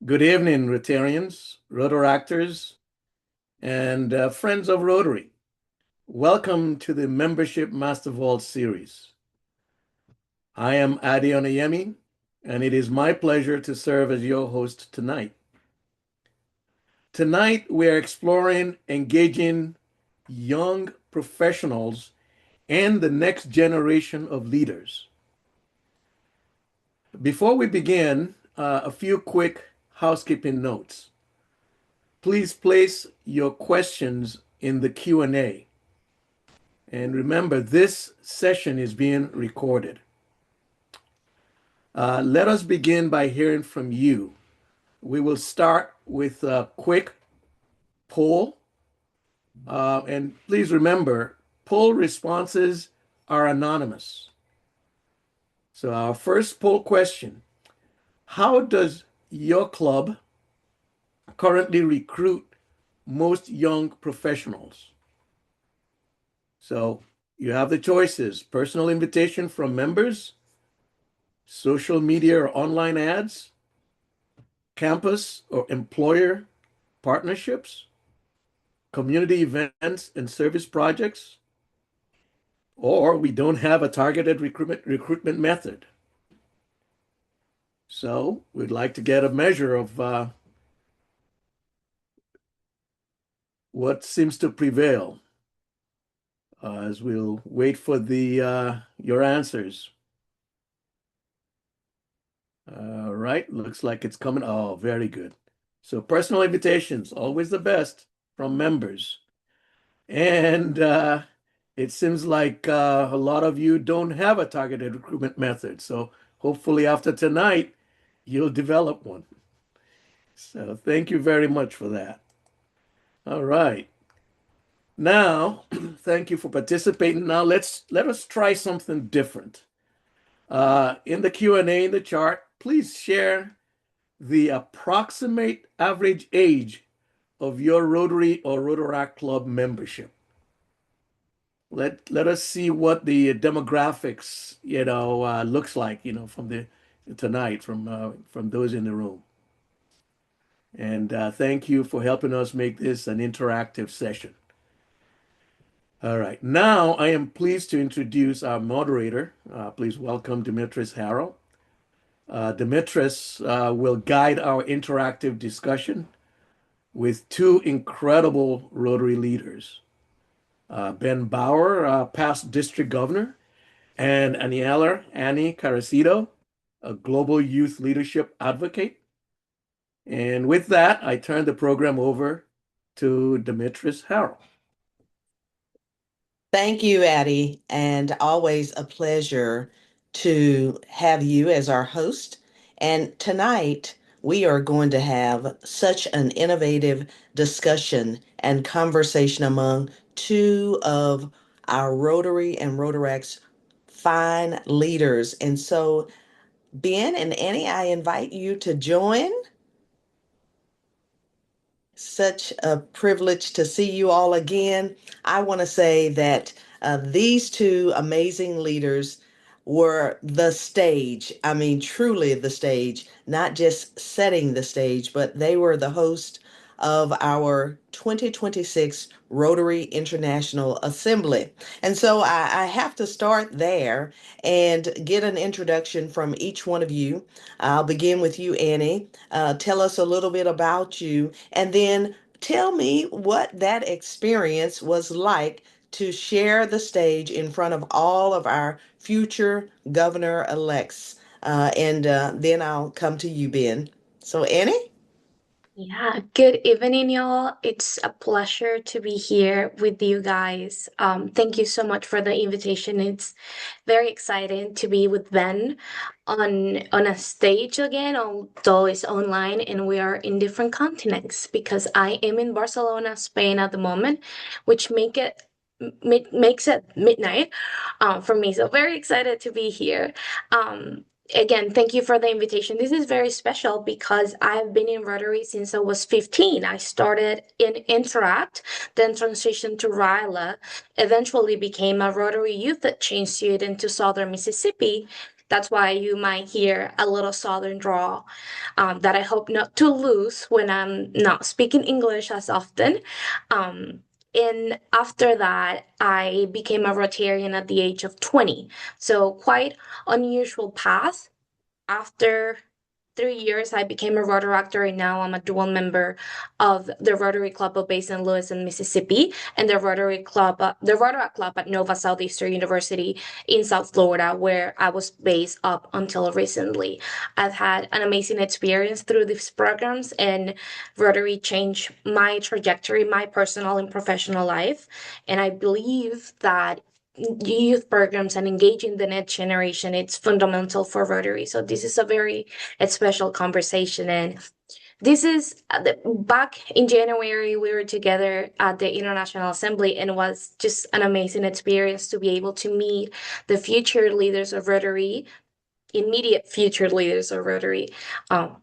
Good evening, Rotarians, Rotaractors, and friends of Rotary. Welcome to the Membership Master Vault series. I am Adi Onayemi, and it is my pleasure to serve as your host tonight. Tonight, we are exploring engaging young professionals and the next generation of leaders. Before we begin, a few quick housekeeping notes. Please place your questions in the Q&A. And remember, this session is being recorded. Let us begin by hearing from you. We will start with a quick poll. And please remember, poll responses are anonymous. So our first poll question: how does your club currently recruit most young professionals? So you have the choices: personal invitation from members, social media or online ads, campus or employer partnerships, community events and service projects, or we don't have a targeted recruitment method. So we'd like to get a measure of what seems to prevail as we'll wait for your answers. All right, looks like it's coming. Oh, very good. So personal invitations, always the best from members. And it seems like a lot of you don't have a targeted recruitment method. So hopefully after tonight, you'll develop one. So thank you very much for that. All right. Now, thank you for participating. Now let us try something different. In the Q&A in the chart, please share the approximate average age of your Rotary or Rotaract Club membership. Let us see what the demographics, looks like, from tonight from those in the room. And thank you for helping us make this an interactive session. All right, now I am pleased to introduce our moderator. Please welcome Dimitris Harrell. Dimitris will guide our interactive discussion with two incredible Rotary leaders. Ben Bauer, past district governor, and Annie Carricito, a global youth leadership advocate. And with that, I turn the program over to Dimitris Harrell. Thank you, Addie, and always a pleasure to have you as our host. And tonight, we are going to have such an innovative discussion and conversation among two of our Rotary and Rotaract's fine leaders. And so, Ben and Annie, I invite you to join. Such a privilege to see you all again. I want to say that these two amazing leaders were the stage. I mean, truly the stage, not just setting the stage, but they were the host of our 2026 Rotary International Assembly. And so I have to start there and get an introduction from each one of you. I'll begin with you, Annie. Tell us a little bit about you, and then tell me what that experience was like to share the stage in front of all of our future governor elects. And then I'll come to you, Ben. So, Annie? Yeah, good evening, y'all. It's a pleasure to be here with you guys. Thank you so much for the invitation. It's very exciting to be with Ben on a stage again, although it's online and we are in different continents because I am in Barcelona, Spain at the moment, which makes it midnight for me. So very excited to be here. Again, thank you for the invitation. This is very special because I've been in Rotary since I was 15. I started in Interact, then transitioned to RILA, eventually became a Rotary Youth Exchange student to Southern Mississippi, That's why you might hear a little Southern drawl that I hope not to lose when I'm not speaking English as often. Um, and after that, I became a Rotarian at the age of 20. So quite unusual path. After 3 years, I became a Rotaractor, and now I'm a dual member of the Rotary Club of Basin Lewis in Mississippi and the Rotaract Club at Nova Southeastern University in South Florida, where I was based up until recently. I've had an amazing experience through these programs, and Rotary changed my trajectory, my personal and professional life. And I believe that youth programs and engaging the next generation, it's fundamental for Rotary. So this is a very special conversation. And this is back in January, we were together at the International Assembly, and it was just an amazing experience to be able to meet the future leaders of Rotary, immediate future leaders of Rotary. Um,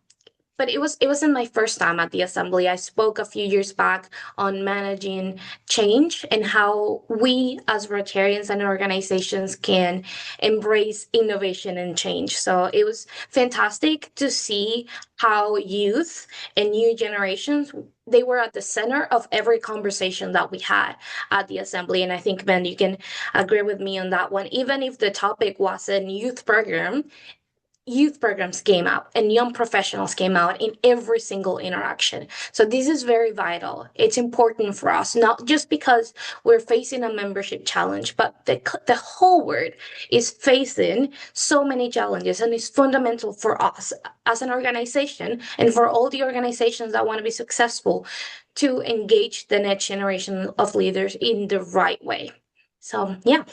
but it wasn't my first time at the assembly. I spoke a few years back on managing change and how we as Rotarians and organizations can embrace innovation and change. So it was fantastic to see how youth and new generations, they were at the center of every conversation that we had at the assembly. And I think, Ben, you can agree with me on that one. Even if the topic was a youth program, youth programs came out and young professionals came out in every single interaction. So this is very vital. It's important for us, not just because we're facing a membership challenge, but the whole world is facing so many challenges, and it's fundamental for us as an organization and for all the organizations that want to be successful to engage the next generation of leaders in the right way. So yeah.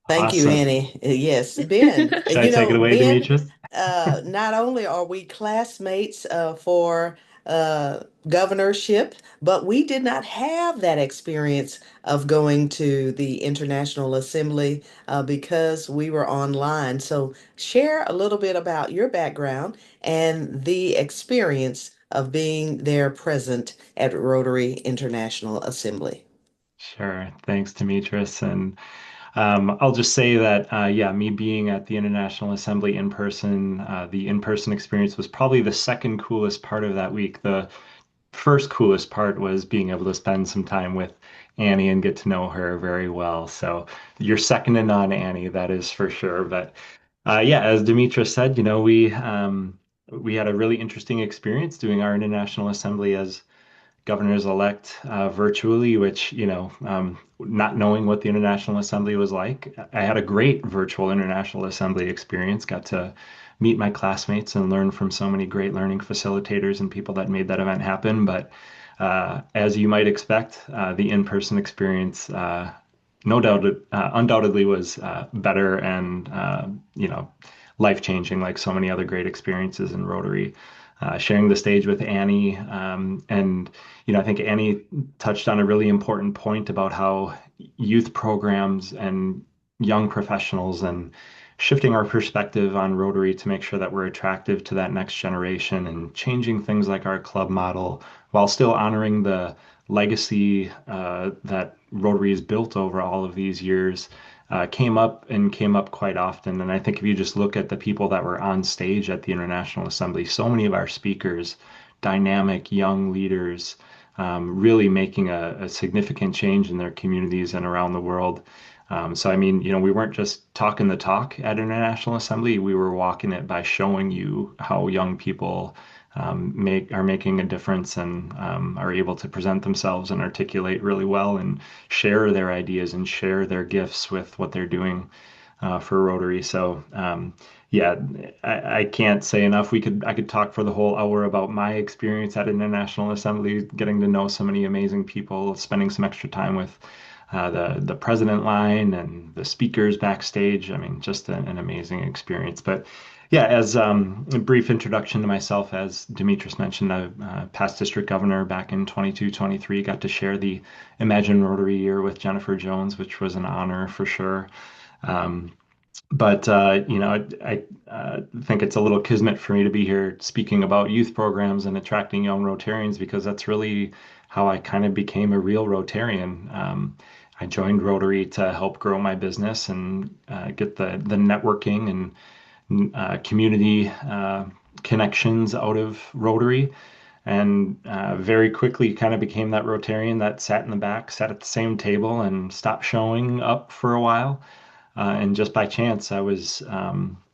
Thank you, Awesome. Annie. Yes, Ben. Should I take it away, Ben, Demetrius? not only are we classmates for governorship, but we did not have that experience of going to the International Assembly because we were online. So share a little bit about your background and the experience of being there present at Rotary International Assembly. Sure. Thanks, Demetrius. And I'll just say that, yeah, me being at the International Assembly in person, the in-person experience was probably the second coolest part of that week. The first coolest part was being able to spend some time with Annie and get to know her very well. So you're second to none, Annie, that is for sure. But yeah, as Demetrius said, we had a really interesting experience doing our International Assembly as governors-elect virtually, which, not knowing what the International Assembly was like, I had a great virtual International Assembly experience, got to meet my classmates and learn from so many great learning facilitators and people that made that event happen. But as you might expect, the in-person experience, no doubt, undoubtedly was better and, life-changing, like so many other great experiences in Rotary. Sharing the stage with Annie. And, I think Annie touched on a really important point about how youth programs and young professionals and shifting our perspective on Rotary to make sure that we're attractive to that next generation and changing things like our club model while still honoring the legacy that Rotary has built over all of these years came up quite often. And I think if you just look at the people that were on stage at the International Assembly, so many of our speakers, dynamic young leaders, really making a significant change in their communities and around the world. So, I mean, we weren't just talking the talk at International Assembly, we were walking it by showing you how young people are making a difference and are able to present themselves and articulate really well and share their ideas and share their gifts with what they're doing for Rotary. So yeah, I can't say enough. I could talk for the whole hour about my experience at International Assembly, getting to know so many amazing people, spending some extra time with the president line and the speakers backstage. I mean, just an amazing experience. But yeah, as a brief introduction to myself, as Demetrius mentioned, I past district governor back in 22-23, got to share the Imagine Rotary year with Jennifer Jones, which was an honor for sure. But I think it's a little kismet for me to be here speaking about youth programs and attracting young Rotarians because that's really how I kind of became a real Rotarian. I joined Rotary to help grow my business and get the networking and community connections out of Rotary. And very quickly kind of became that Rotarian that sat in the back, sat at the same table, and stopped showing up for a while. And just by chance, I was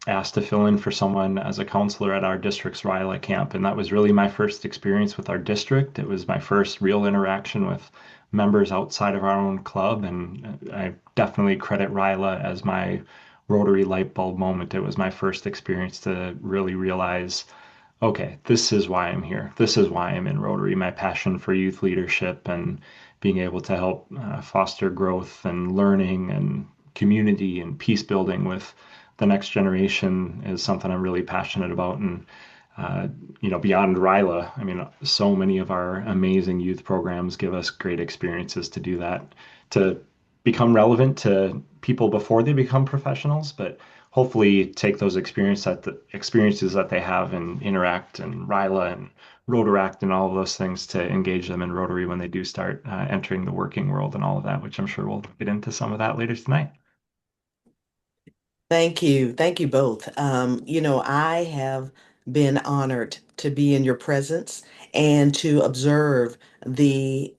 asked to fill in for someone as a counselor at our district's RILA camp. And that was really my first experience with our district. It was my first real interaction with members outside of our own club. And I definitely credit RILA as my Rotary light bulb moment. It was my first experience to really realize, okay, this is why I'm here. This is why I'm in Rotary. My passion for youth leadership and being able to help foster growth and learning and community and peace building with the next generation is something I'm really passionate about. And beyond RILA, I mean, so many of our amazing youth programs give us great experiences to do that, to become relevant to people before they become professionals, but hopefully take those experiences that they have and Interact and RILA and Rotaract and all of those things to engage them in Rotary when they do start entering the working world and all of that, which I'm sure we'll get into some of that later tonight. Thank you. Thank you both. I have been honored to be in your presence and to observe the,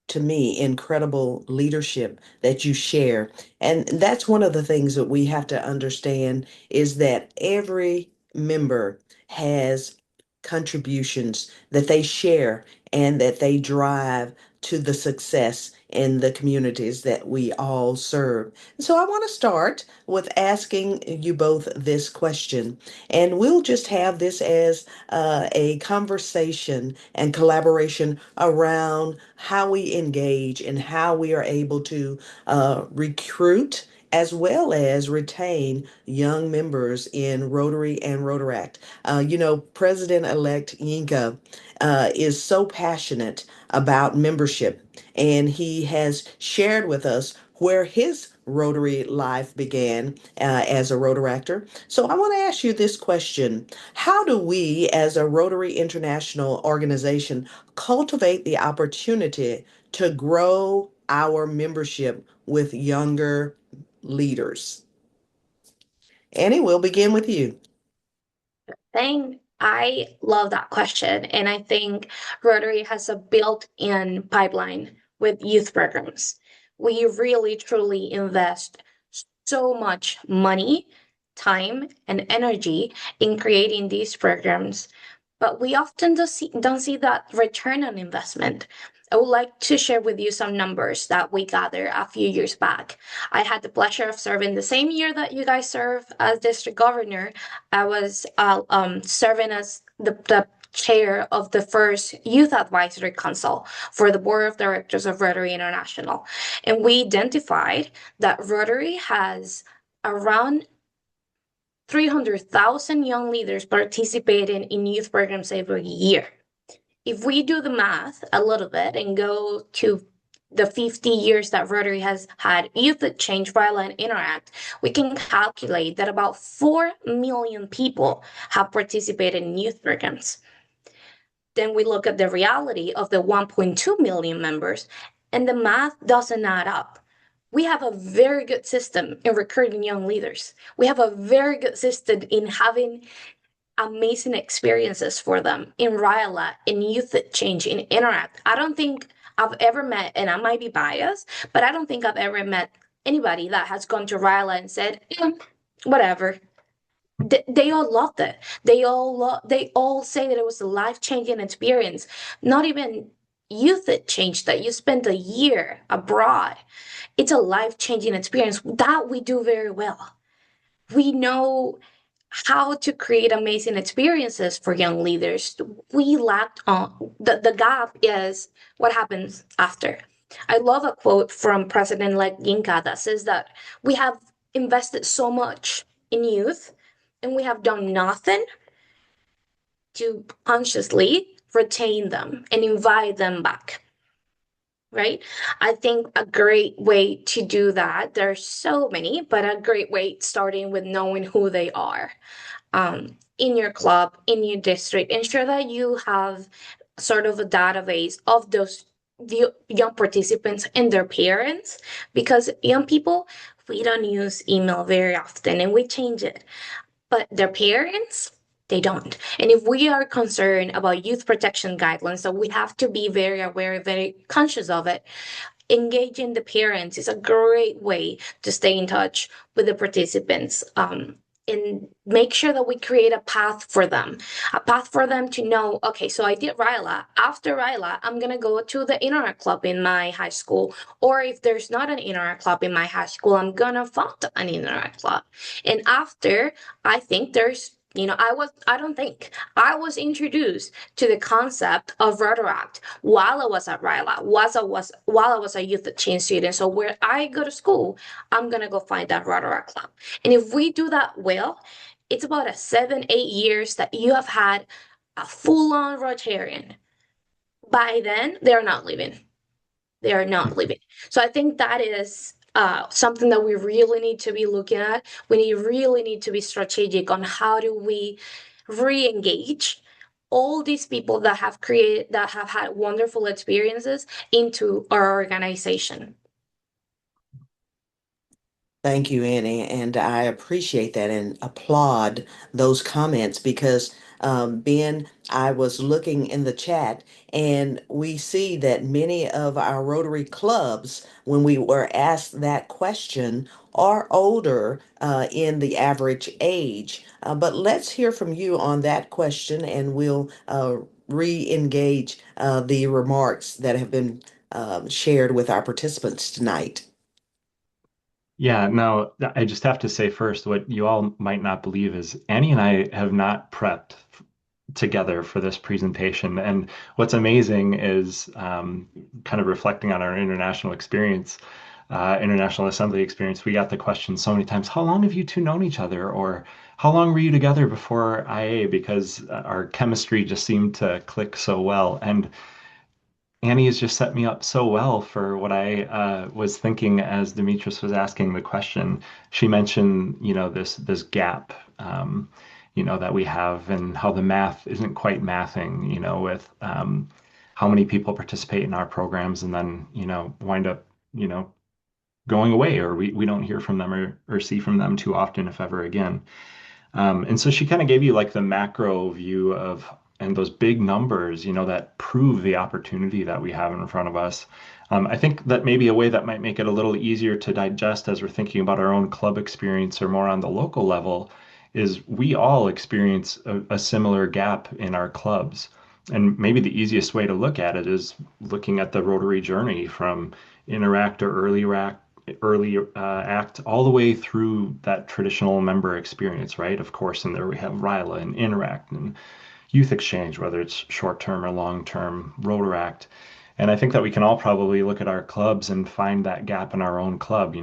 to me, incredible leadership that you share. And that's one of the things that we have to understand is that every member has contributions that they share and that they drive to the success in the communities that we all serve. So I want to start with asking you both this question, and we'll just have this as a conversation and collaboration around how we engage and how we are able to recruit as well as retain young members in Rotary and Rotaract. President-elect Yinka is so passionate about membership, and he has shared with us where his Rotary life began as a Rotaractor. So I want to ask you this question. How do we, as a Rotary International organization, cultivate the opportunity to grow our membership with younger leaders? Annie, we'll begin with you. I love that question. And I think Rotary has a built-in pipeline with youth programs. We really truly invest so much money, time, and energy in creating these programs, but we often don't see that return on investment. I would like to share with you some numbers that we gathered a few years back. I had the pleasure of serving the same year that you guys serve as district governor. I was serving as the chair of the first Youth Advisory Council for the Board of Directors of Rotary International. And we identified that Rotary has around 300,000 young leaders participating in youth programs every year. If we do the math a little bit and go to the 50 years that Rotary has had Youth Exchange, RILA, and Interact, we can calculate that about 4 million people have participated in youth programs. Then we look at the reality of the 1.2 million members, and the math doesn't add up. We have a very good system in recruiting young leaders. We have a very good system in having amazing experiences for them in RILA, in Youth Exchange, in Interact. I don't think I've ever met, and I might be biased, but I don't think I've ever met anybody that has gone to RILA and said, whatever. They all loved it. They all say that it was a life-changing experience. Not even Youth Exchange that you spent a year abroad. It's a life-changing experience that we do very well. We know how to create amazing experiences for young leaders. We lacked on the gap is what happens after. I love a quote from President-elect Yinka that says that we have invested so much in youth and we have done nothing to consciously retain them and invite them back. Right? I think a great way to do that, there's so many, but a great way starting with knowing who they are in your club, in your district. Ensure that you have sort of a database of those the young participants and their parents, because young people, we don't use email very often and we change it, but their parents, they don't. And if we are concerned about youth protection guidelines, so we have to be very aware, very conscious of it. Engaging the parents is a great way to stay in touch with the participants, and make sure that we create a path for them to know, okay, so I did RILA. After RILA, I'm going to go to the Interact Club in my high school. Or if there's not an Interact Club in my high school, I'm going to found an Interact Club. And after, I think there's, I don't think, I was introduced to the concept of Rotaract while I was at RILA, while I was a youth exchange student. So where I go to school, I'm gonna go find that Rotaract club. And if we do that well, it's about a 7, 8 years that you have had a full-on Rotarian. By then, they're not leaving. They are not leaving. So I think that is something that we really need to be looking at. Really need to be strategic on how do we re-engage all these people that have had wonderful experiences into our organization. Thank you, Annie, and I appreciate that and applaud those comments because, Ben, I was looking in the chat and we see that many of our Rotary clubs, when we were asked that question, are older in the average age. But let's hear from you on that question and we'll re-engage the remarks that have been shared with our participants tonight. Yeah, no, I just have to say first, what you all might not believe is Annie and I have not prepped together for this presentation. And what's amazing is kind of reflecting on our international experience, international assembly experience, we got the question so many times, how long have you two known each other? Or how long were you together before IA? Because our chemistry just seemed to click so well. And Annie has just set me up so well for what I was thinking as Demetrius was asking the question. She mentioned, this gap, that we have and how the math isn't quite mathing, with how many people participate in our programs and then, wind up, going away or we don't hear from them or see from them too often, if ever again. And so she kind of gave you like the macro view of, and those big numbers, that prove the opportunity that we have in front of us. I think that maybe a way that might make it a little easier to digest as we're thinking about our own club experience or more on the local level is we all experience a similar gap in our clubs. And maybe the easiest way to look at it is looking at the Rotary journey from Interact or early act all the way through that traditional member experience, right? Of course, and there we have RILA and Interact and Youth Exchange, whether it's short-term or long-term Rotaract. And I think that we can all probably look at our clubs and find that gap in our own club,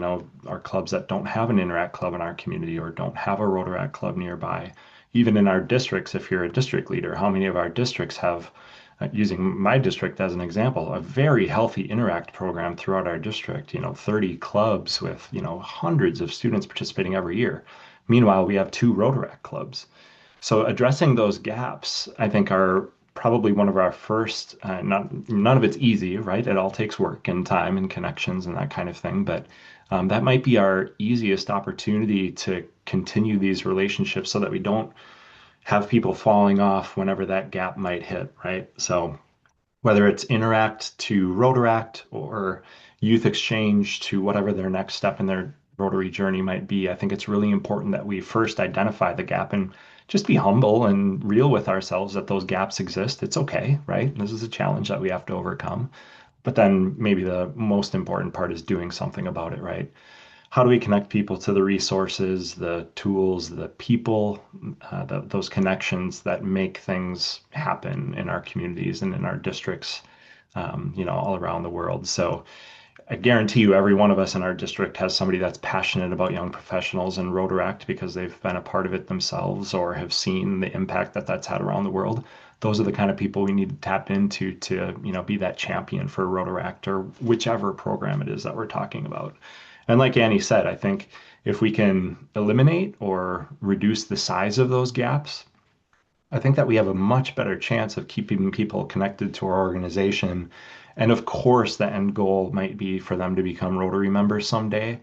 our clubs that don't have an Interact club in our community or don't have a Rotaract club nearby. Even in our districts, if you're a district leader, how many of our districts have, using my district as an example, a very healthy Interact program throughout our district, 30 clubs with, hundreds of students participating every year. Meanwhile, we have 2 Rotaract clubs. So addressing those gaps, I think, are probably one of our first. None of it's easy, right? It all takes work and time and connections and that kind of thing. But that might be our easiest opportunity to continue these relationships so that we don't have people falling off whenever that gap might hit, right? So whether it's Interact to Rotaract or Youth Exchange to whatever their next step in their Rotary journey might be, I think it's really important that we first identify the gap and just be humble and real with ourselves that those gaps exist. It's okay, right? This is a challenge that we have to overcome. But then maybe the most important part is doing something about it, right? How do we connect people to the resources, the tools, the people, those connections that make things happen in our communities and in our districts, all around the world? So I guarantee you, every one of us in our district has somebody that's passionate about young professionals and Rotaract because they've been a part of it themselves or have seen the impact that that's had around the world. Those are the kind of people we need to tap into to, be that champion for Rotaract or whichever program it is that we're talking about. And like Annie said, I think if we can eliminate or reduce the size of those gaps, I think that we have a much better chance of keeping people connected to our organization. And of course, the end goal might be for them to become Rotary members someday.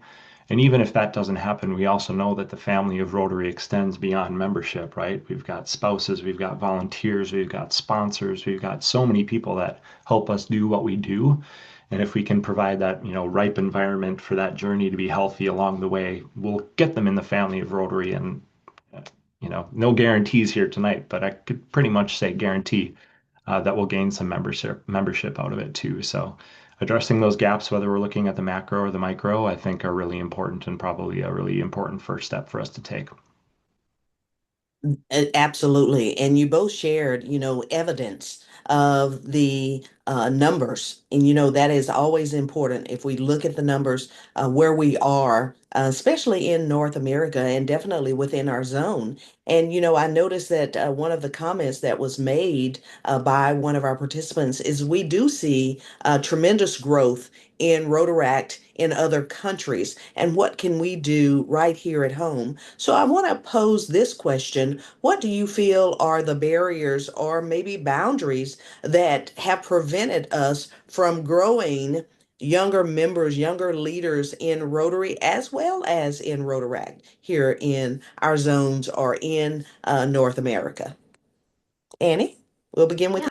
And even if that doesn't happen, we also know that the family of Rotary extends beyond membership, right? We've got spouses, we've got volunteers, we've got sponsors, we've got so many people that help us do what we do. And if we can provide that, ripe environment for that journey to be healthy along the way, we'll get them in the family of Rotary. And no guarantees here tonight, but I could pretty much say guarantee that we'll gain some membership out of it too. So addressing those gaps, whether we're looking at the macro or the micro, I think are really important and probably a really important first step for us to take. Absolutely. And you both shared, evidence of the numbers. And, that is always important. If we look at the numbers where we are, especially in North America and definitely within our zone. And, I noticed that one of the comments that was made by one of our participants is we do see tremendous growth in Rotaract in other countries. And what can we do right here at home? So I want to pose this question. What do you feel are the barriers or maybe boundaries that have prevented us from growing younger members, younger leaders in Rotary as well as in Rotaract here in our zones or in North America? Annie, we'll begin with Yeah.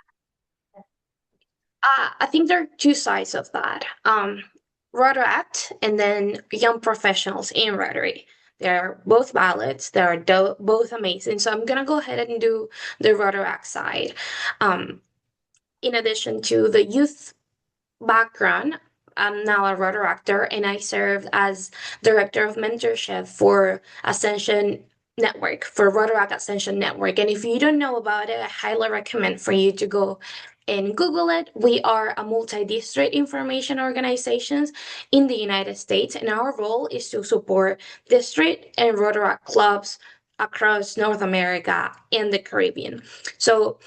I think there are two sides of that. Rotaract and then young professionals in Rotary. They're both valid. They're both amazing. So I'm gonna go ahead and do the Rotaract side. In addition to the youth background, I'm now a Rotaractor and I served as Director of Mentorship for Ascension Network, for Rotaract Ascension Network. And if you don't know about it, I highly recommend for you to go and Google it. We are a multi-district information organizations in the United States, and our role is to support district and Rotaract clubs across North America and the Caribbean. So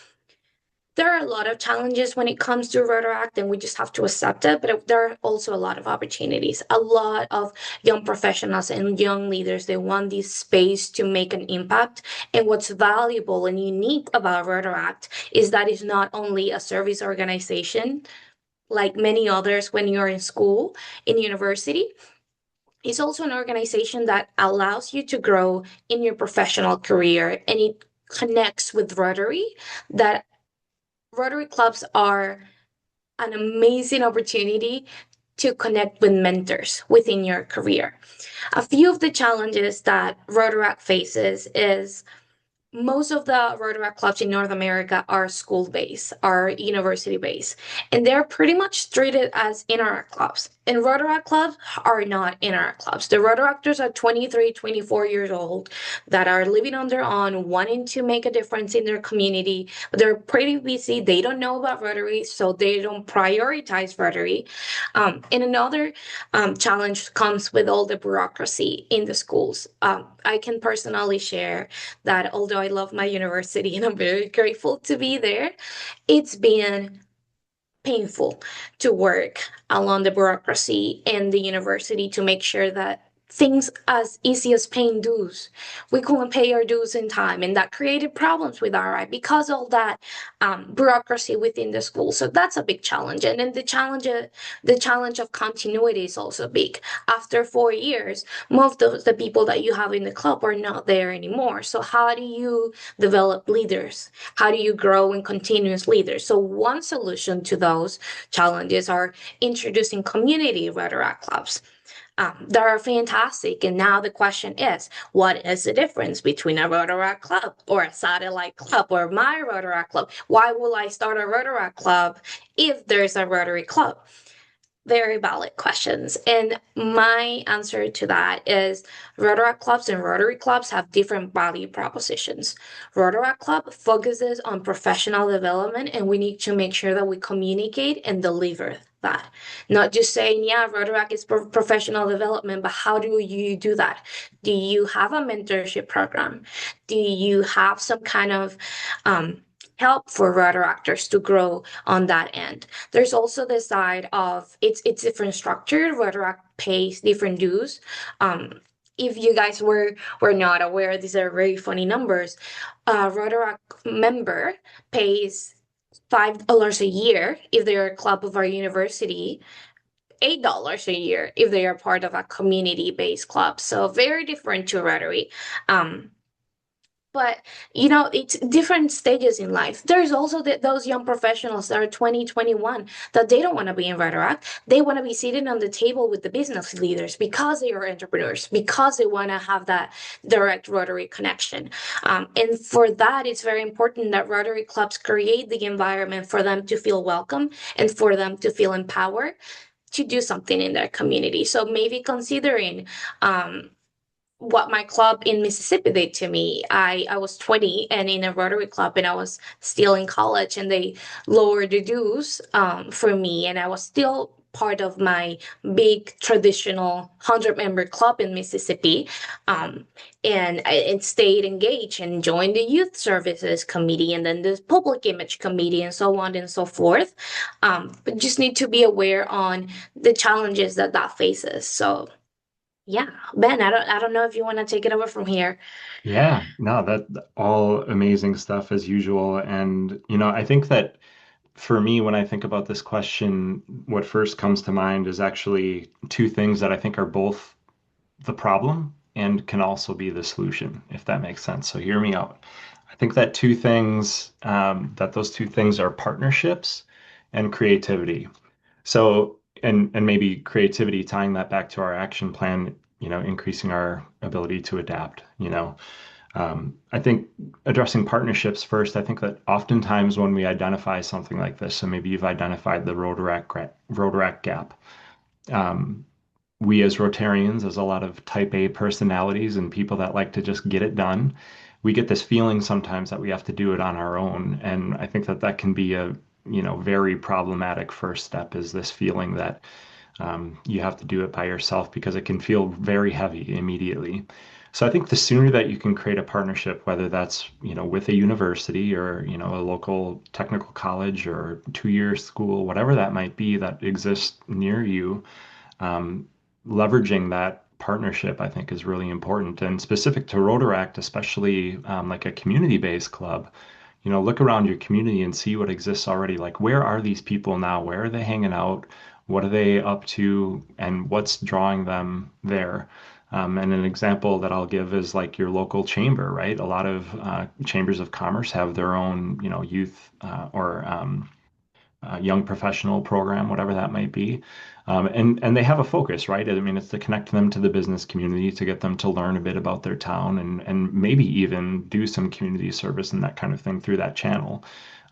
there are a lot of challenges when it comes to Rotaract, and we just have to accept it. But there are also a lot of opportunities. A lot of young professionals and young leaders, they want this space to make an impact. And what's valuable and unique about Rotaract is that it's not only a service organization like many others when you're in school, in university. It's also an organization that allows you to grow in your professional career, and it connects with Rotary. That Rotary clubs are an amazing opportunity to connect with mentors within your career. A few of the challenges that Rotaract faces is most of the Rotaract clubs in North America are school-based, are university-based, and they're pretty much treated as interact clubs. And Rotaract clubs are not interact clubs. The Rotaractors are 23, 24 years old that are living on their own, wanting to make a difference in their community, but they're pretty busy. They don't know about Rotary, so they don't prioritize Rotary. And another challenge comes with all the bureaucracy in the schools. I can personally share that although I love my university and I'm very grateful to be there, it's been painful to work along the bureaucracy and the university to make sure that things as easy as paying dues, we couldn't pay our dues in time, and that created problems with RI because of that bureaucracy within the school. So that's a big challenge, and then the challenge of continuity is also big. After 4 years, most of the people that you have in the club are not there anymore. So how do you develop leaders? How do you grow and continuous leaders? So one solution to those challenges are introducing community Rotaract clubs. That are fantastic. And now the question is, what is the difference between a Rotaract club or a satellite club or my Rotaract club? Why will I start a Rotaract club if there's a Rotary club? Very valid questions. And my answer to that is Rotaract clubs and Rotary clubs have different value propositions. Rotaract club focuses on professional development, and we need to make sure that we communicate and deliver that. Not just saying, yeah, Rotaract is professional development, but how do you do that? Do you have a mentorship program? Do you have some kind of help for Rotaractors to grow on that end? There's also the side of it's different structure. Rotaract pays different dues. if you guys were not aware, these are very funny numbers. A Rotaract member pays $5 a year if they're a club of our university, $8 a year if they are part of a community-based club. So very different to Rotary. Um, but it's different stages in life. There's also those young professionals that are 20, 21 that they don't want to be in Rotaract. They want to be sitting on the table with the business leaders because they are entrepreneurs, because they want to have that direct Rotary connection. And for that, it's very important that Rotary clubs create the environment for them to feel welcome and for them to feel empowered to do something in their community. So maybe considering what my club in Mississippi did to me. I was 20 and in a Rotary club, and I was still in college, and they lowered the dues for me, and I was still part of my big traditional 100-member club in Mississippi. And I stayed engaged and joined the youth services committee and then the public image committee and so on and so forth. But just need to be aware on the challenges that faces. So yeah, Ben, I don't know if you want to take it over from here. Yeah, no, that all amazing stuff as usual. And, I think that for me, when I think about this question, what first comes to mind is actually two things that I think are both the problem and can also be the solution, if that makes sense. So hear me out. I think that those two things are partnerships and creativity. So, and maybe creativity, tying that back to our action plan, increasing our ability to adapt. I think addressing partnerships first, I think that oftentimes when we identify something like this, so maybe you've identified the Rotaract gap. We as Rotarians, as a lot of type A personalities and people that like to just get it done, we get this feeling sometimes that we have to do it on our own. And I think that can be a, very problematic first step, is this feeling that you have to do it by yourself, because it can feel very heavy immediately. So I think the sooner that you can create a partnership, whether that's, with a university or, a local technical college or 2-year school, whatever that might be that exists near you, leveraging that partnership, I think, is really important. And specific to Rotaract, especially like a community-based club, look around your community and see what exists already. Like, where are these people now? Where are they hanging out? What are they up to? And what's drawing them there? And an example that I'll give is like your local chamber, right? A lot of chambers of commerce have their own, youth or young professional program, whatever that might be. And they have a focus, right? I mean, it's to connect them to the business community, to get them to learn a bit about their town, and maybe even do some community service and that kind of thing through that channel.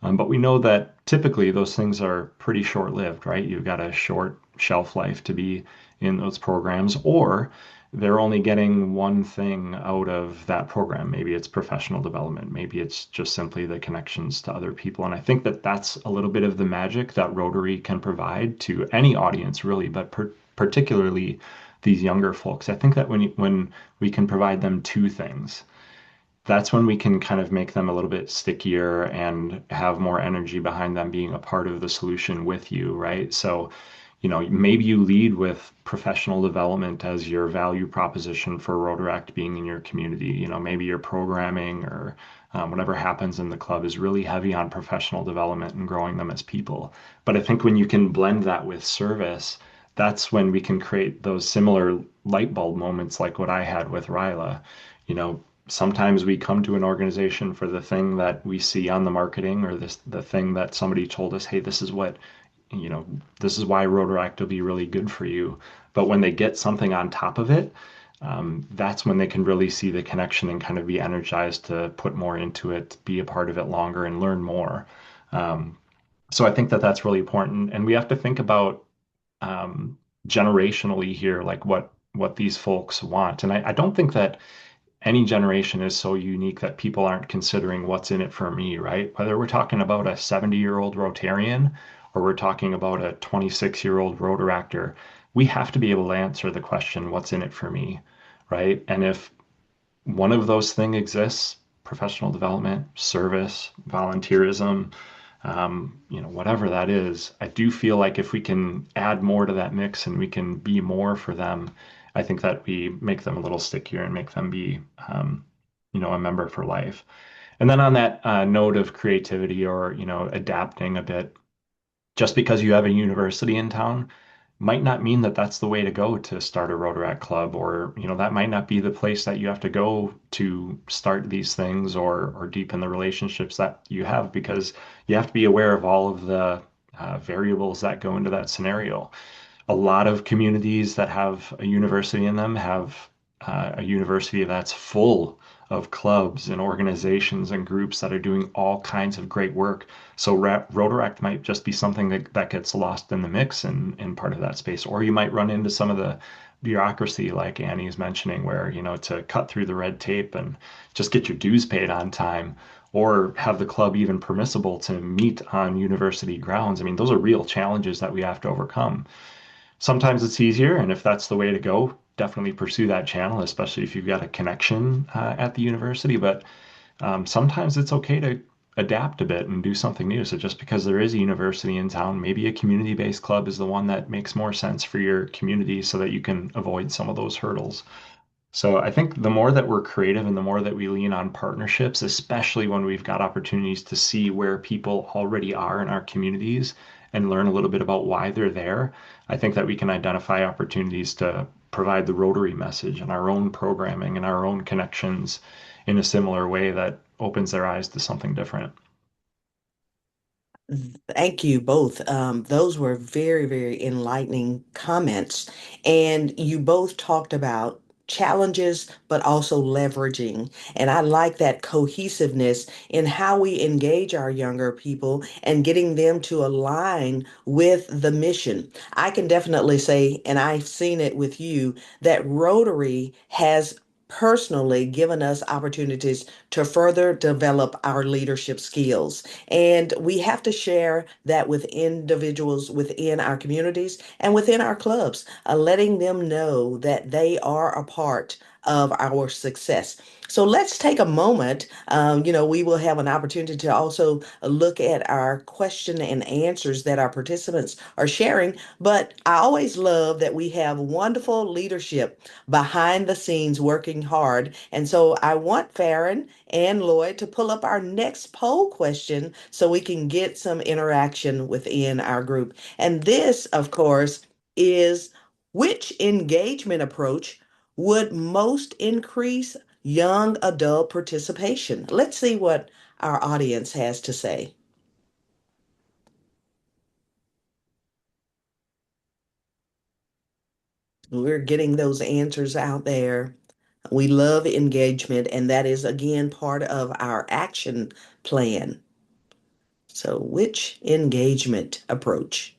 But we know that typically those things are pretty short-lived, right? You've got a short shelf life to be in those programs, or they're only getting one thing out of that program. Maybe it's professional development. Maybe it's just simply the connections to other people. And I think that that's a little bit of the magic that Rotary can provide to any audience, really, but particularly these younger folks. I think that when we can provide them two things, that's when we can kind of make them a little bit stickier and have more energy behind them being a part of the solution with you, right? So, maybe you lead with professional development as your value proposition for Rotaract being in your community. Maybe your programming or whatever happens in the club is really heavy on professional development and growing them as people. But I think when you can blend that with service, that's when we can create those similar light bulb moments like what I had with Ryla. Sometimes we come to an organization for the thing that we see on the marketing, or the thing that somebody told us, hey, this is why Rotaract will be really good for you. But when they get something on top of it, that's when they can really see the connection and kind of be energized to put more into it, be a part of it longer, and learn more. So I think that that's really important. And we have to think about generationally here, like what these folks want. And I don't think that any generation is so unique that people aren't considering what's in it for me, right? Whether we're talking about a 70-year-old Rotarian or we're talking about a 26-year-old Rotaractor, we have to be able to answer the question, what's in it for me, right? And if one of those things exists, professional development, service, volunteerism, whatever that is, I do feel like if we can add more to that mix and we can be more for them, I think that we make them a little stickier and make them be, a member for life. And then on that note of creativity or, adapting a bit, just because you have a university in town might not mean that that's the way to go to start a Rotaract club, or that might not be the place that you have to go to start these things or deepen the relationships that you have, because you have to be aware of all of the variables that go into that scenario. A lot of communities that have a university in them have a university that's full of clubs and organizations and groups that are doing all kinds of great work. So Rotaract might just be something that gets lost in the mix in part of that space. Or you might run into some of the bureaucracy, like Annie's mentioning, where, to cut through the red tape and just get your dues paid on time, or have the club even permissible to meet on university grounds. I mean, those are real challenges that we have to overcome. Sometimes it's easier, and if that's the way to go, definitely pursue that channel, especially if you've got a connection at the university. But sometimes it's okay to adapt a bit and do something new. So just because there is a university in town, maybe a community-based club is the one that makes more sense for your community so that you can avoid some of those hurdles. So I think the more that we're creative and the more that we lean on partnerships, especially when we've got opportunities to see where people already are in our communities and learn a little bit about why they're there, I think that we can identify opportunities to provide the Rotary message and our own programming and our own connections in a similar way that opens their eyes to something different. Thank you both. Those were very, very enlightening comments. And you both talked about challenges, but also leveraging. And I like that cohesiveness in how we engage our younger people and getting them to align with the mission. I can definitely say, and I've seen it with you, that Rotary has personally given us opportunities to further develop our leadership skills. And we have to share that with individuals within our communities and within our clubs, letting them know that they are a part of our success. So let's take a moment. We will have an opportunity to also look at our question and answers that our participants are sharing. But I always love that we have wonderful leadership behind the scenes working hard. And so I want Farron and Lloyd to pull up our next poll question so we can get some interaction within our group. And this, of course, is which engagement approach would most increase young adult participation? Let's see what our audience has to say. We're getting those answers out there. We love engagement, and that is again part of our action plan. So, which engagement approach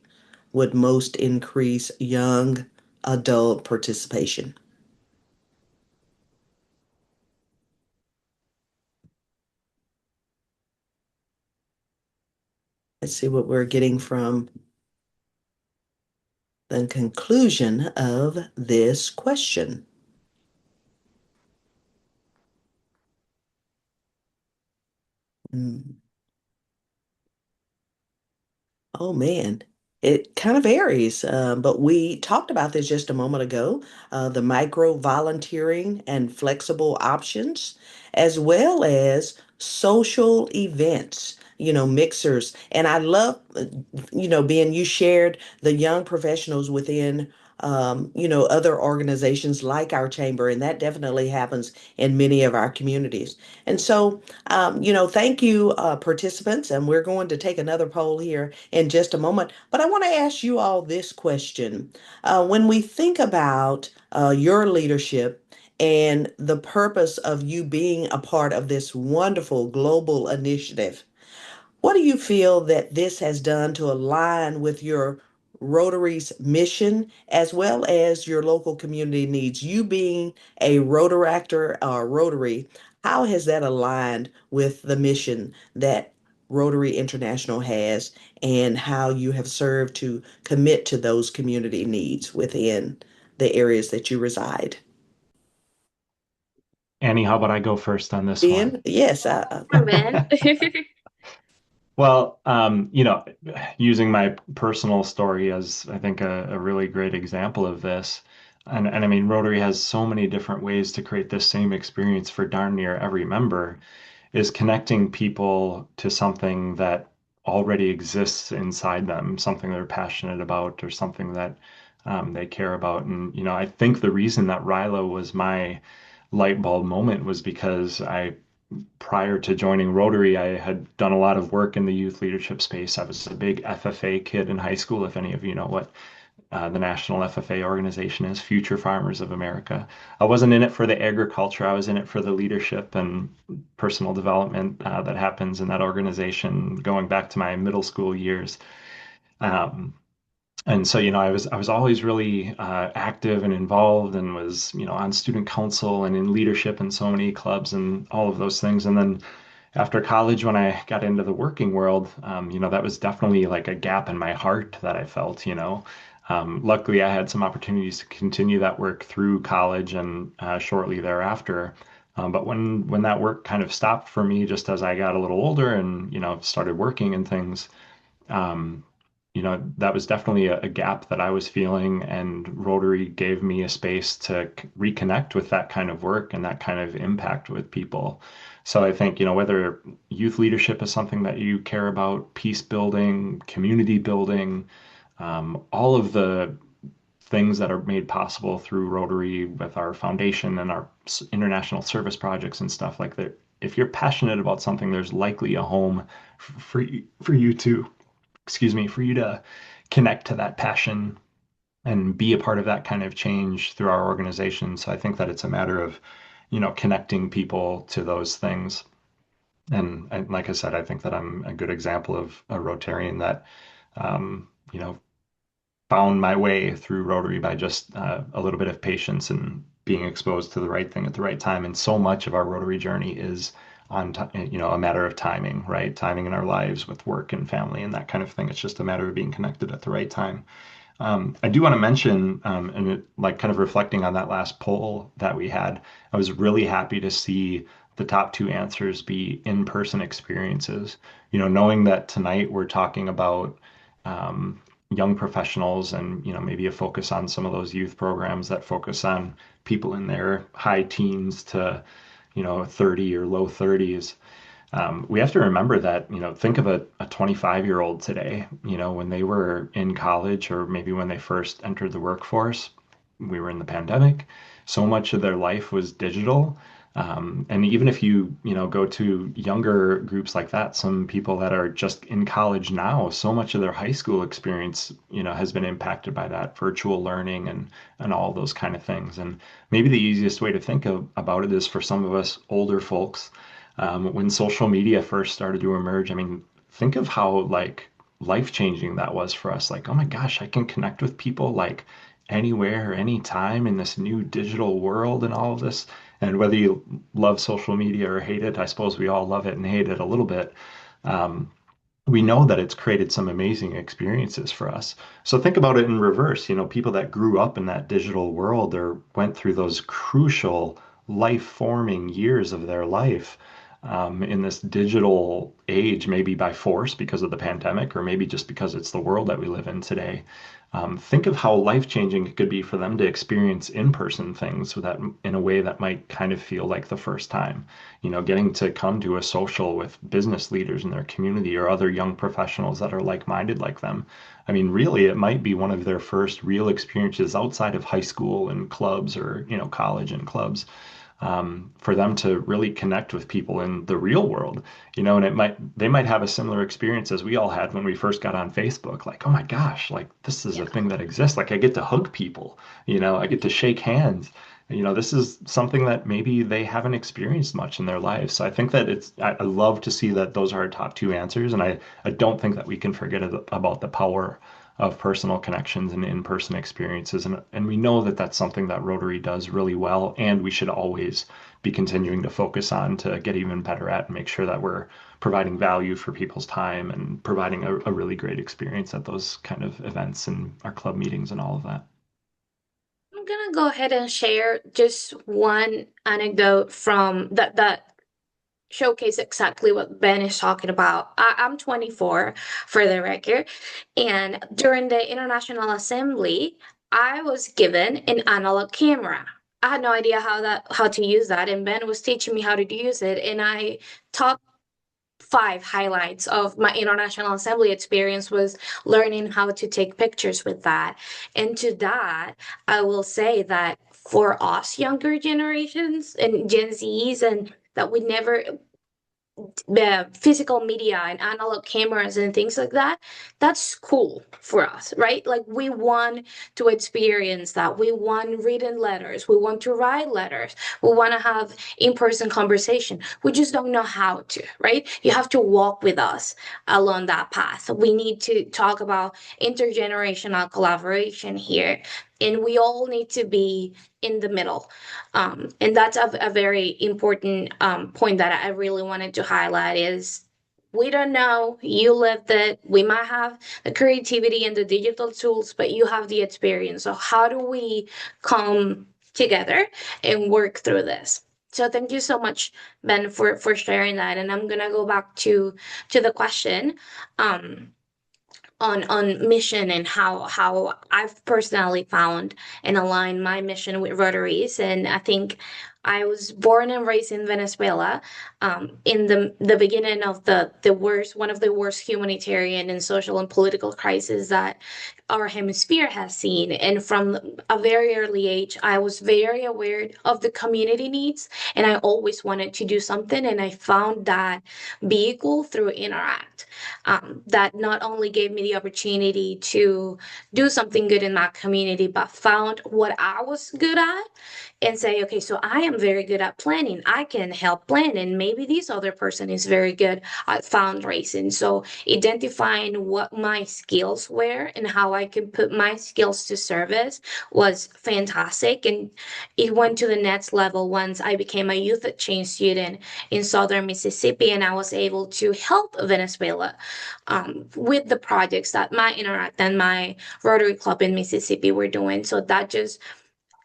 would most increase young adult participation? Let's see what we're getting from the conclusion of this question. Hmm. Oh man, it kind of varies, but we talked about this just a moment ago, the micro volunteering and flexible options, as well as social events, mixers. And I love, Ben, you shared the young professionals within, other organizations like our chamber, and that definitely happens in many of our communities. And so, thank you, participants, and we're going to take another poll here in just a moment. But I want to ask you all this question. When we think about your leadership and the purpose of you being a part of this wonderful global initiative, what do you feel that this has done to align with your Rotary's mission as well as your local community needs? You being a Rotaractor or Rotary, how has that aligned with the mission that Rotary International has and how you have served to commit to those community needs within the areas that you reside? Annie, how about I go first on this one? Ben, yes, Sure, Ben. Well, using my personal story as I think a really great example of this, And I mean, Rotary has so many different ways to create this same experience for darn near every member, is connecting people to something that already exists inside them, something they're passionate about or something that they care about. And, I think the reason that Rilo was my light bulb moment was because prior to joining Rotary, I had done a lot of work in the youth leadership space. I was a big FFA kid in high school, if any of you know what the National FFA organization is, Future Farmers of America. I wasn't in it for the agriculture. I was in it for the leadership and personal development that happens in that organization going back to my middle school years. Um, and so, I was always really active and involved and was, on student council and in leadership in so many clubs and all of those things. And then after college, when I got into the working world, that was definitely like a gap in my heart that I felt. Luckily, I had some opportunities to continue that work through college and shortly thereafter. But when that work kind of stopped for me, just as I got a little older and, started working and things, um, that was definitely a gap that I was feeling, and Rotary gave me a space to reconnect with that kind of work and that kind of impact with people. So I think, whether youth leadership is something that you care about, peace building, community building, all of the things that are made possible through Rotary with our foundation and our international service projects and stuff like that. If you're passionate about something, there's likely a home for you to for you to connect to that passion and be a part of that kind of change through our organization. So I think that it's a matter of, connecting people to those things. And like I said, I think that I'm a good example of a Rotarian that, um, you know, found my way through Rotary by just a little bit of patience and being exposed to the right thing at the right time. And so much of our Rotary journey is a matter of timing, right? Timing in our lives with work and family and that kind of thing. It's just a matter of being connected at the right time. I do want to mention, like kind of reflecting on that last poll that we had, I was really happy to see the top two answers be in-person experiences. Knowing that tonight we're talking about um, young professionals and, maybe a focus on some of those youth programs that focus on people in their high teens to, 30 or low 30s. We have to remember that, think of a 25-year-old today, when they were in college or maybe when they first entered the workforce, we were in the pandemic. So much of their life was digital. And even if you go to younger groups like that, some people that are just in college now, so much of their high school experience, has been impacted by that virtual learning and all those kind of things. And maybe the easiest way to think about it is for some of us older folks when social media first started to emerge. I mean, think of how like life-changing that was for us. Like, oh my gosh, I can connect with people like anywhere, anytime in this new digital world and all of this. And whether you love social media or hate it, I suppose we all love it and hate it a little bit. Um, we know that it's created some amazing experiences for us. So think about it in reverse. People that grew up in that digital world or went through those crucial life-forming years of their life in this digital age, maybe by force because of the pandemic, or maybe just because it's the world that we live in today. Think of how life-changing it could be for them to experience in-person things so that in a way that might kind of feel like the first time. Getting to come to a social with business leaders in their community or other young professionals that are like-minded like them. I mean, really, it might be one of their first real experiences outside of high school and clubs or, college and clubs, for them to really connect with people in the real world, and they might have a similar experience as we all had when we first got on Facebook. Like, oh my gosh, like this is a thing that exists. Like I get to hug people, I get to shake hands. This is something that maybe they haven't experienced much in their lives. So I think that I love to see that those are our top two answers. And I don't think that we can forget about the power of personal connections and in-person experiences. And we know that that's something that Rotary does really well, and we should always be continuing to focus on to get even better at and make sure that we're providing value for people's time and providing a really great experience at those kind of events and our club meetings and all of that. I'm gonna go ahead and share just one anecdote from that showcase exactly what Ben is talking about. I'm 24 for the record, and during the International Assembly, I was given an analog camera. I had no idea how to use that, and Ben was teaching me how to use it, and I taught five highlights of my international assembly experience was learning how to take pictures with that. And to that, I will say that for us younger generations and Gen Zs, and that we never the physical media and analog cameras and things like that, that's cool for us, right? Like we want to experience that. We want written letters. We want to write letters. We want to have in-person conversation. We just don't know how to, right? You have to walk with us along that path. We need to talk about intergenerational collaboration here. And we all need to be in the middle, and that's a very important point that I really wanted to highlight is we don't know, you lived it. We might have the creativity and the digital tools, but you have the experience. So how do we come together and work through this? So thank you so much, Ben, for sharing that. And I'm gonna go back to the question. Um, on mission and how I've personally found and aligned my mission with Rotaries. And I think I was born and raised in Venezuela, in the beginning of the worst one of the worst humanitarian and social and political crises that our hemisphere has seen. And from a very early age, I was very aware of the community needs, and I always wanted to do something. And I found that vehicle through Interact, that not only gave me the opportunity to do something good in my community, but found what I was good at and say, okay, so I am very good at planning. I can help plan, and maybe this other person is very good at fundraising. So identifying what my skills were and how I can put my skills to service was fantastic. And it went to the next level once I became a youth exchange student in southern Mississippi, and I was able to help Venezuela with the projects that my Interact and my Rotary Club in Mississippi were doing. So that just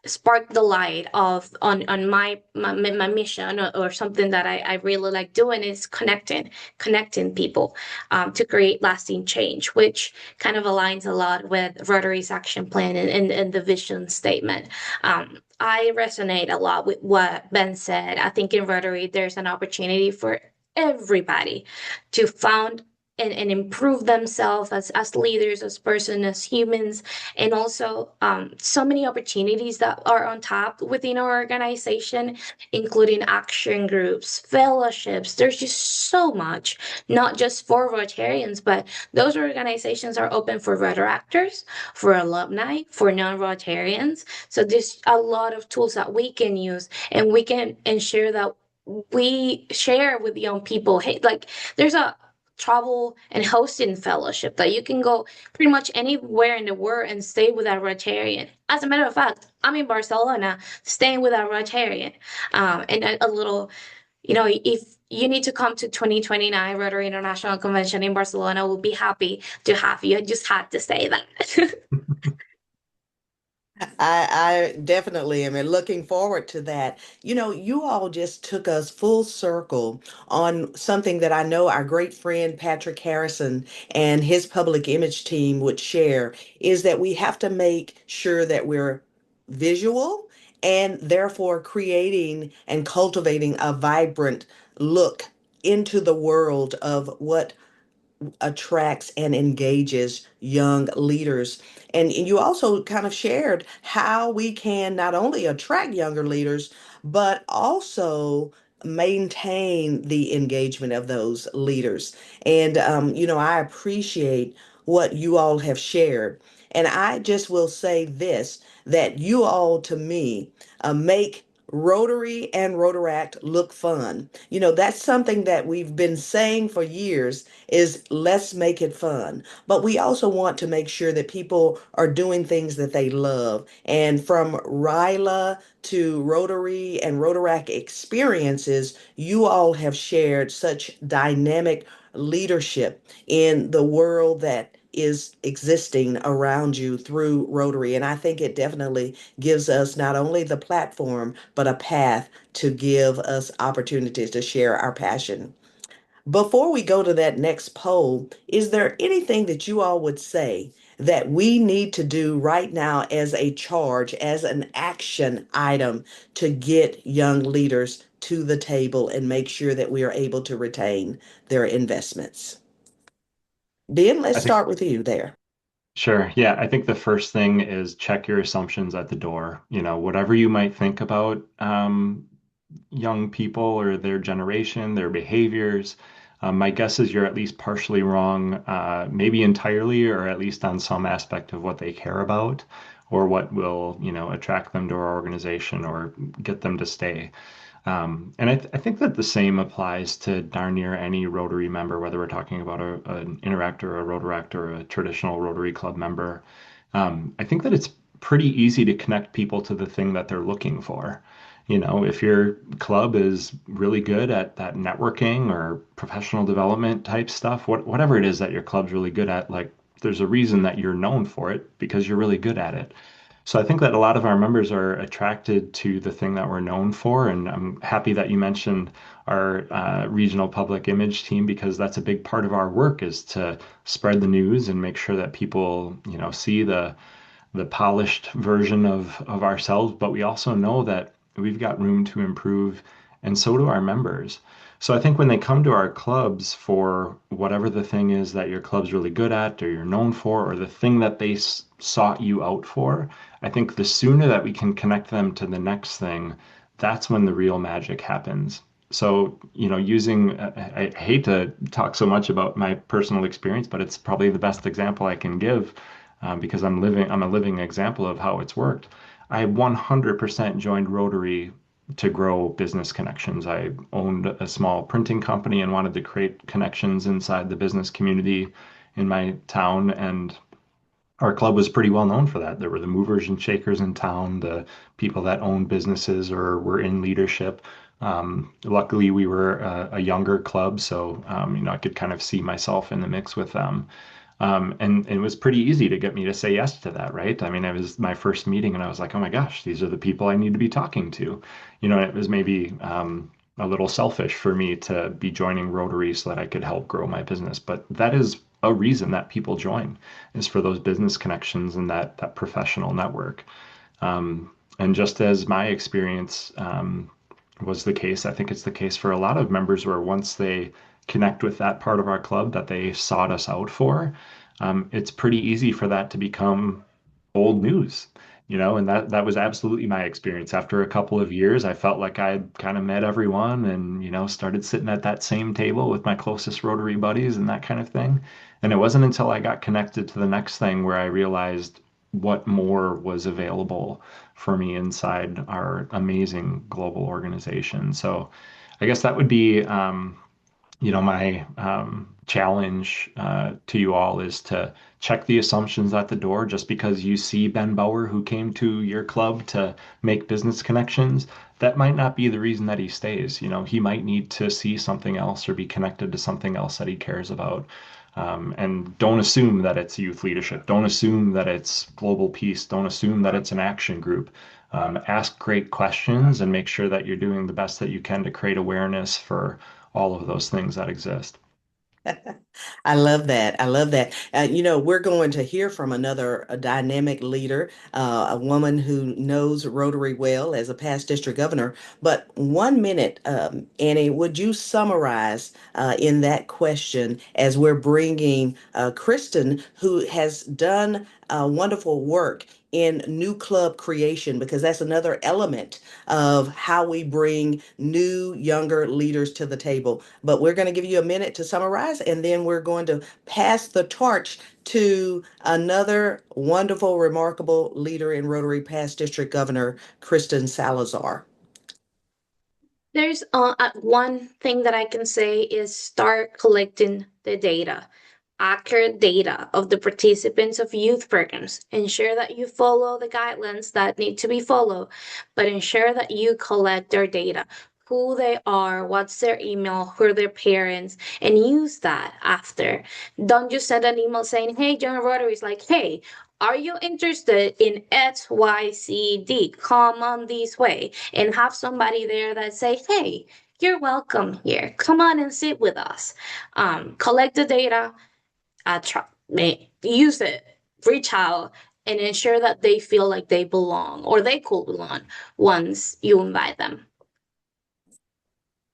sparked the light of on my mission, or something that I really like doing is connecting people, to create lasting change, which kind of aligns a lot with Rotary's action plan and the vision statement. I resonate a lot with what Ben said. I think in Rotary there's an opportunity for everybody to found and improve themselves as leaders, as person, as humans, and also so many opportunities that are on tap within our organization, including action groups, fellowships. There's just so much, not just for Rotarians, but those organizations are open for Rotaractors, for alumni, for non-Rotarians. So there's a lot of tools that we can use, and we can ensure that we share with young people. Hey, like there's a travel and hosting fellowship that you can go pretty much anywhere in the world and stay with a Rotarian. As a matter of fact, I'm in Barcelona staying with a Rotarian. And a little, if you need to come to 2029 Rotary International Convention in Barcelona, we'll be happy to have you. I just had to say that. I definitely am and looking forward to that. You all just took us full circle on something that I know our great friend Patrick Harrison and his public image team would share is that we have to make sure that we're visual and therefore creating and cultivating a vibrant look into the world of what attracts and engages young leaders. And you also kind of shared how we can not only attract younger leaders, but also maintain the engagement of those leaders. And, I appreciate what you all have shared. And I just will say this that you all, to me, make Rotary and Rotaract look fun. That's something that we've been saying for years is let's make it fun. But we also want to make sure that people are doing things that they love. And from RILA to Rotary and Rotaract experiences, you all have shared such dynamic leadership in the world that is existing around you through Rotary. And I think it definitely gives us not only the platform, but a path to give us opportunities to share our passion. Before we go to that next poll, is there anything that you all would say that we need to do right now as a charge, as an action item to get young leaders to the table and make sure that we are able to retain their investments? Ben, let's I think start with you there. Sure. Yeah, I think the first thing is check your assumptions at the door. Whatever you might think about young people or their generation, their behaviors, my guess is you're at least partially wrong, maybe entirely, or at least on some aspect of what they care about, or what will, attract them to our organization or get them to stay. And I think that the same applies to darn near any Rotary member, whether we're talking about an Interact or a Rotaract or a traditional Rotary Club member. I think that it's pretty easy to connect people to the thing that they're looking for. If your club is really good at that networking or professional development type stuff, whatever it is that your club's really good at, like there's a reason that you're known for it because you're really good at it. So I think that a lot of our members are attracted to the thing that we're known for, and I'm happy that you mentioned our regional public image team because that's a big part of our work is to spread the news and make sure that people, see the polished version of ourselves, but we also know that we've got room to improve, and so do our members. So I think when they come to our clubs for whatever the thing is that your club's really good at, or you're known for, or the thing that they sought you out for, I think the sooner that we can connect them to the next thing, that's when the real magic happens. So, I hate to talk so much about my personal experience, but it's probably the best example I can give because I'm a living example of how it's worked. I 100% joined Rotary to grow business connections. I owned a small printing company and wanted to create connections inside the business community in my town. And our club was pretty well known for that. There were the movers and shakers in town, the people that owned businesses or were in leadership. Luckily, we were a younger club, so I could kind of see myself in the mix with them. And it was pretty easy to get me to say yes to that, right? I mean, it was my first meeting, and I was like, oh my gosh, these are the people I need to be talking to. It was maybe a little selfish for me to be joining Rotary so that I could help grow my business. But that is a reason that people join, is for those business connections and that professional network. And just as my experience was the case, I think it's the case for a lot of members where once they connect with that part of our club that they sought us out for, it's pretty easy for that to become old news, and that was absolutely my experience. After a couple of years, I felt like I'd kind of met everyone and, started sitting at that same table with my closest Rotary buddies and that kind of thing. And it wasn't until I got connected to the next thing where I realized what more was available for me inside our amazing global organization. So I guess that would be my challenge to you all is to check the assumptions at the door. Just because you see Ben Bauer who came to your club to make business connections, that might not be the reason that he stays. He might need to see something else or be connected to something else that he cares about. And don't assume that it's youth leadership. Don't assume that it's global peace. Don't assume that it's an action group. Ask great questions and make sure that you're doing the best that you can to create awareness for all of those things that exist. I love that. I love that. We're going to hear from another dynamic leader, a woman who knows Rotary well as a past district governor. But 1 minute, Annie, would you summarize in that question as we're bringing Kristen, who has done wonderful work in new club creation, because that's another element of how we bring new, younger leaders to the table. But we're going to give you a minute to summarize, and then we're going to pass the torch to another wonderful, remarkable leader in Rotary, past district governor, Kristen Salazar. There's one thing that I can say is start collecting the data, accurate data of the participants of youth programs. Ensure that you follow the guidelines that need to be followed, but ensure that you collect their data, who they are, what's their email, who are their parents, and use that after. Don't just send an email saying, hey, John Rotary is like, hey, are you interested in X, Y, C, D? Come on this way, and have somebody there that say, hey, you're welcome here. Come on and sit with us. Collect the data, use it reach out and ensure that they feel like they belong or they could belong once you invite them.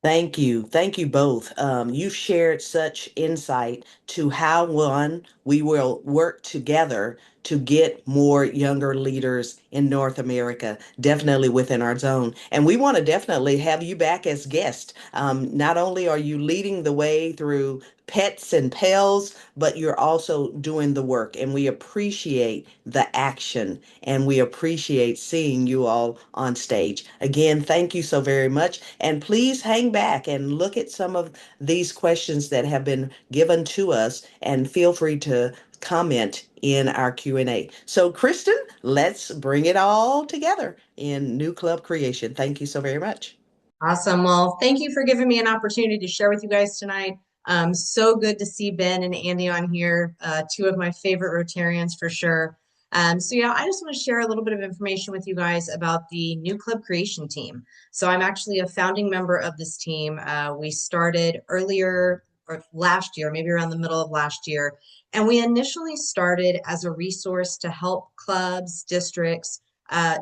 Thank you. Thank you both. You've shared such insight to how, one, we will work together to get more younger leaders in North America, definitely within our zone. And we want to definitely have you back as guest. Not only are you leading the way through pets and pals, but you're also doing the work. And we appreciate the action and we appreciate seeing you all on stage. Again, thank you so very much. And please hang back and look at some of these questions that have been given to us and feel free to comment in our Q&A. So Kristen, let's bring it all together in New Club Creation. Thank you so very much. Awesome. Well, thank you for giving me an opportunity to share with you guys tonight. So good to see Ben and Andy on here, two of my favorite Rotarians for sure. So yeah, I just want to share a little bit of information with you guys about the New Club Creation team. So I'm actually a founding member of this team. We started earlier or last year, maybe around the middle of last year. And we initially started as a resource to help clubs, districts,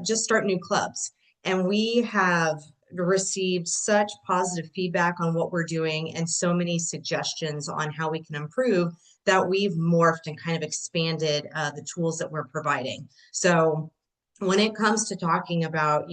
just start new clubs. And we have received such positive feedback on what we're doing and so many suggestions on how we can improve that we've morphed and kind of expanded the tools that we're providing. So when it comes to talking about,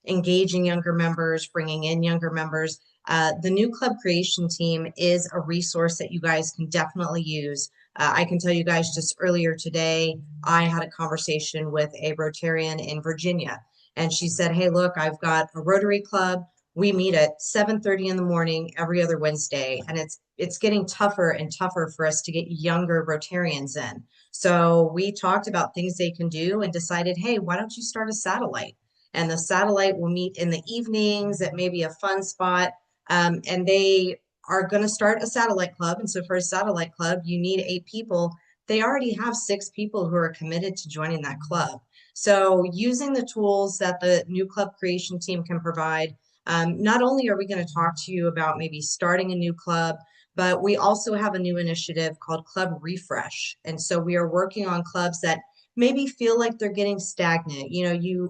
engaging younger members, bringing in younger members, the New Club Creation team is a resource that you guys can definitely use. I can tell you guys just earlier today, I had a conversation with a Rotarian in Virginia. And she said, hey, look, I've got a Rotary Club. We meet at 7:30 in the morning every other Wednesday. And it's getting tougher and tougher for us to get younger Rotarians in. So we talked about things they can do and decided, hey, why don't you start a satellite? And the satellite will meet in the evenings at maybe a fun spot. And they are going to start a satellite club. And so for a satellite club, you need 8 people. They already have 6 people who are committed to joining that club. So using the tools that the New Club Creation team can provide, not only are we going to talk to you about maybe starting a new club, but we also have a new initiative called Club Refresh. And so we are working on clubs that maybe feel like they're getting stagnant.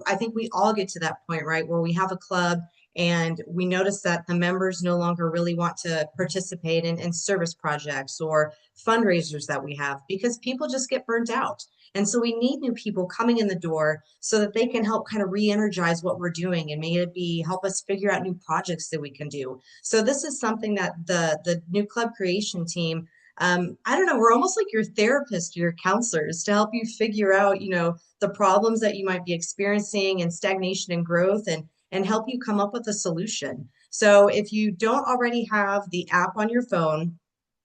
I think we all get to that point, right, where we have a club and we notice that the members no longer really want to participate in service projects or fundraisers that we have because people just get burnt out. And so we need new people coming in the door so that they can help kind of re-energize what we're doing and maybe help us figure out new projects that we can do. So this is something that the New Club Creation team, I don't know, we're almost like your therapist, your counselors to help you figure out, the problems that you might be experiencing and stagnation and growth and help you come up with a solution. So if you don't already have the app on your phone,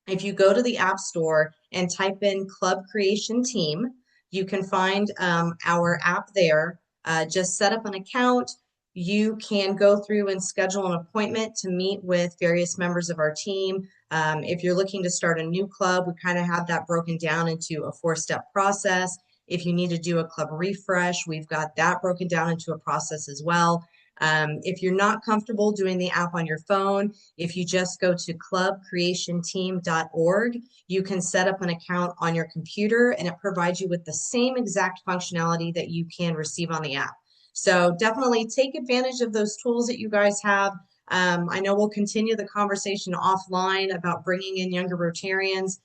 if you go to the App Store and type in Club Creation Team, you can find our app there. Just set up an account. You can go through and schedule an appointment to meet with various members of our team. If you're looking to start a new club, we kind of have that broken down into a 4-step process. If you need to do a club refresh, we've got that broken down into a process as well. If you're not comfortable doing the app on your phone, if you just go to clubcreationteam.org, you can set up an account on your computer and it provides you with the same exact functionality that you can receive on the app. So definitely take advantage of those tools that you guys have. I know we'll continue the conversation offline about bringing in younger Rotarians.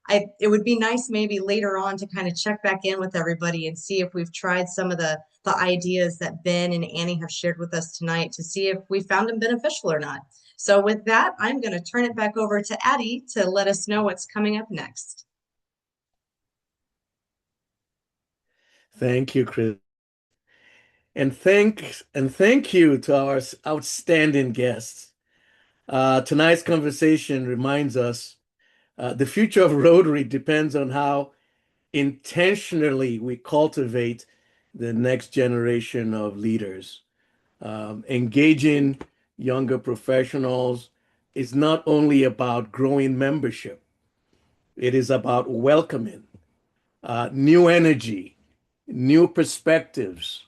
It would be nice maybe later on to kind of check back in with everybody and see if we've tried some of the ideas that Ben and Annie have shared with us tonight to see if we found them beneficial or not. So with that, I'm going to turn it back over to Addie to let us know what's coming up next. Thank you, Chris. And thank you to our outstanding guests. Tonight's conversation reminds us the future of Rotary depends on how intentionally we cultivate the next generation of leaders. Engaging younger professionals is not only about growing membership, it is about welcoming new energy, new perspectives,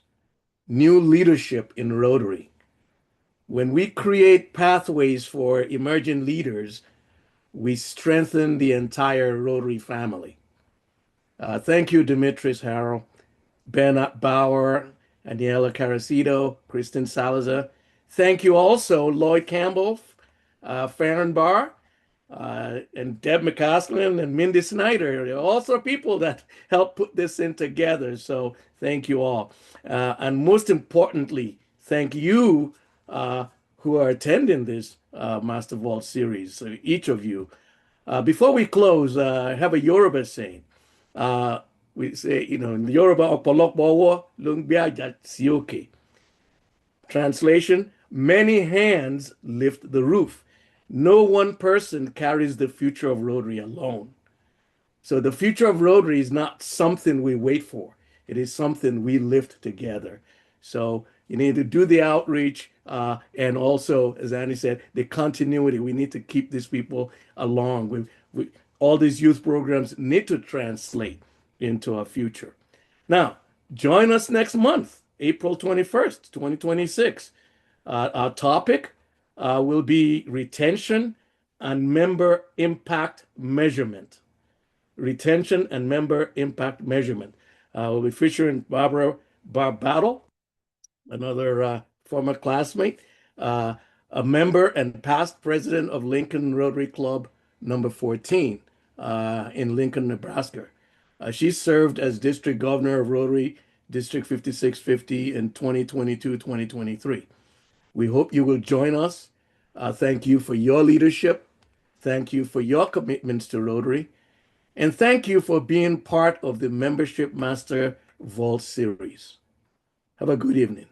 new leadership in Rotary. When we create pathways for emerging leaders, we strengthen the entire Rotary family. Thank you, Demetrius Harrell, Ben Bauer, Aniela Caracito, Kristen Salazar. Thank you also, Lloyd Campbell, Farron Barr, and Deb McCaslin and Mindy Snyder. They're also people that helped put this in together. So thank you all. And most importantly, thank you who are attending this Master Vault series, so each of you. Before we close, I have a Yoruba saying. We say, in Yoruba, "Ọ̀pọ̀lọpọ̀ lungbia sioke." Translation: many hands lift the roof. No one person carries the future of Rotary alone. So the future of Rotary is not something we wait for. It is something we lift together. So you need to do the outreach, and also, as Annie said, the continuity. We need to keep these people along. All these youth programs need to translate into our future. Now, join us next month, April 21st, 2026. Our topic will be retention and member impact measurement. Retention and member impact measurement. We'll be featuring Barbara Barbattle, another former classmate, a member and past president of Lincoln Rotary Club number 14 in Lincoln, Nebraska. She served as district governor of Rotary District 5650 in 2022-2023. We hope you will join us. Thank you for your leadership. Thank you for your commitments to Rotary. And thank you for being part of the Membership Master Vault series. Have a good evening.